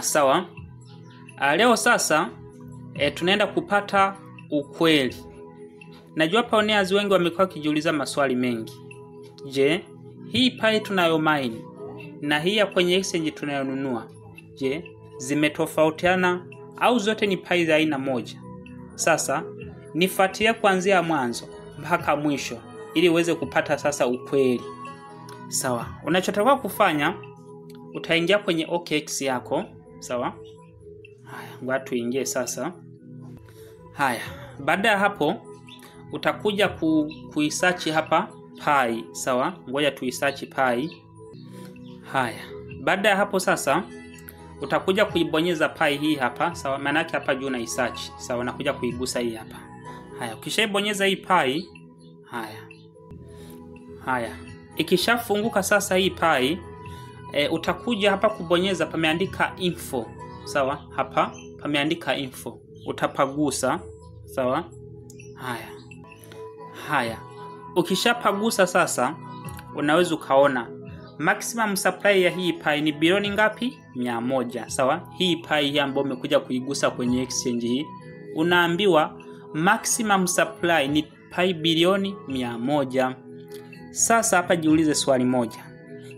Sawa. Leo sasa tunaenda kupata ukweli. Najua pioneers wengi wamekuwa kijiuliza maswali mengi. Je, hii pai tunayo mine na hii ya kwenye exchange tunayonunua, je, zimetofautiana au zote ni pai za aina moja? Sasa nifuatie kuanzia mwanzo mpaka mwisho ili uweze kupata sasa ukweli. Sawa. Unachotakiwa kufanya, utaingia kwenye OKX yako, sawa? Haya, ngoja tuingie sasa. Haya, baada ya hapo utakuja kuisearch hapa pai, sawa? Ngoja tuisearch pai. Haya, baada ya hapo sasa utakuja kuibonyeza pai hii hapa, sawa? Maana yake hapa juu na search, sawa? Nakuja kuigusa hii hapa. Haya, ukishaibonyeza hii pai, haya. Ikishafunguka sasa hii pai, utakuja hapa kubonyeza pameandika info, sawa? Hapa pameandika info. Utapagusa, sawa? Haya. Ukishapagusa sasa unaweza ukaona maximum supply ya hii pai ni bilioni ngapi? 100, sawa? Hii pai hii ambayo umekuja kuigusa kwenye exchange hii, unaambiwa maximum supply ni pai bilioni 100. Sasa hapa jiulize swali moja.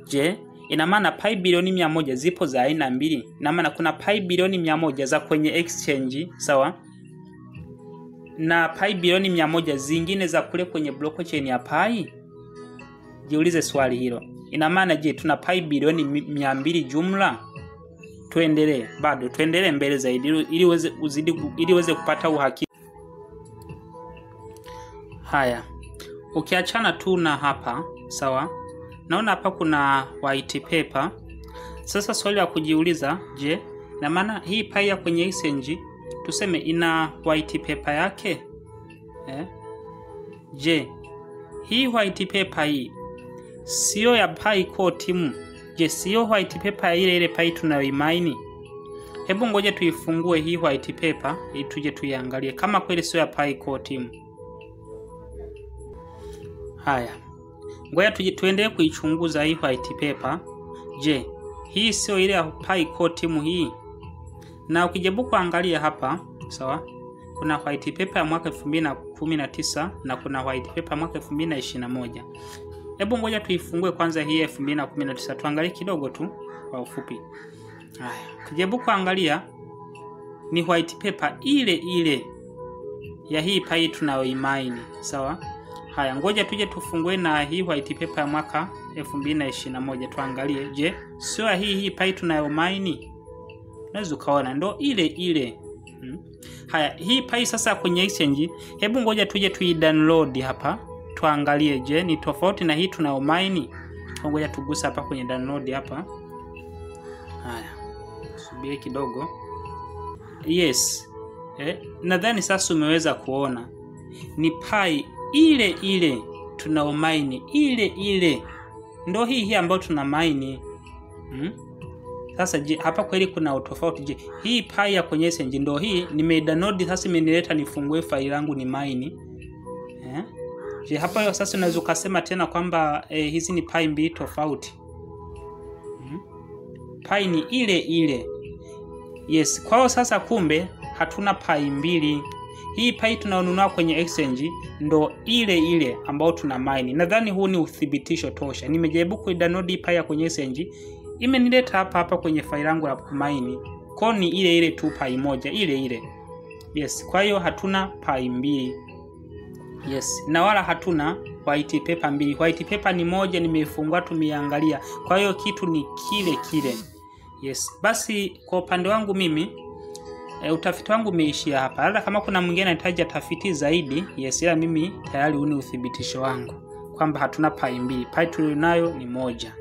Je, ina maana pai bilioni 100 zipo za aina mbili? Ina maana kuna pai bilioni 100 za kwenye exchange, sawa? Na pai bilioni 100 zingine za kule kwenye blockchain ya pai? Jiulize swali hilo. Ina maana je, tuna pai bilioni 200 jumla? Tuendelee mbele zaidi ili uweze kupata uhakika. Haya. Ukiachana tu na hapa, sawa? Naona hapa kuna white paper. Sasa swali la kujiuliza, je, na maana hii pai ya kwenye exchange tuseme ina white paper yake? Je, hii white paper hii sio ya pai core team? Je, sio white paper ile pai tunayoimine? Hebu ngoja tuifungue hii white paper ili tuje tuiangalie kama kweli sio ya pai core team. Haya. Ngoja tuendelee kuichunguza hii white paper. Je, hii sio ile ya pai core team hii? Na ukijaribu kuangalia hapa, sawa? Kuna white paper ya mwaka 2019 na kuna white paper mwaka 2021. Hebu ngoja tuifungue kwanza hii 2019 tuangalie kidogo tu kwa ufupi. Haya, ukijaribu kuangalia ni white paper ile ya hii pai tunayoimine, sawa? Haya, ngoja tuje tufungue na hii white paper ya mwaka 2021 tuangalie. Je, sio hii pai tunayomine? Unaweza ukaona ndo ile. Haya, hii pai sasa kwenye exchange, hebu ngoja tuje tuidownload hapa tuangalie, je, ni tofauti na hii tunayomine? Ngoja tugusa hapa kwenye download hapa. Haya, subiri kidogo. Yes. Nadhani sasa umeweza kuona ni pai ile tunayomine, ile ndo hii ambayo tuna mine. Sasa je, hapa kweli kuna utofauti? Je, hii pai ya kwenye exchange ndo hii nimedownload sasa imenileta nifungue faili langu ni mine? Je, hapa sasa unaweza ukasema tena kwamba hizi ni pai mbili tofauti? Pai ni ile. Yes, kwa hiyo sasa kumbe hatuna pai mbili. Hii pai tunayonunua kwenye exchange ndo ile ambayo tuna mine. Nadhani huu ni uthibitisho tosha. Nimejaribu kuidownload hii pai ya kwenye exchange, imenileta hapa kwenye faili langu la mine. Kwa ni ile tu pai moja, ile. Yes, kwa hiyo hatuna pai mbili. Yes, na wala hatuna white paper mbili. White paper ni moja, nimeifungua tumeangalia. Kwa hiyo kitu ni kile. Yes, basi kwa upande wangu mimi utafiti wangu umeishia hapa. Hata kama kuna mwingine anahitaji tafiti zaidi, ila mimi tayari huu ni uthibitisho wangu kwamba hatuna pai mbili. Pai tulionayo ni moja.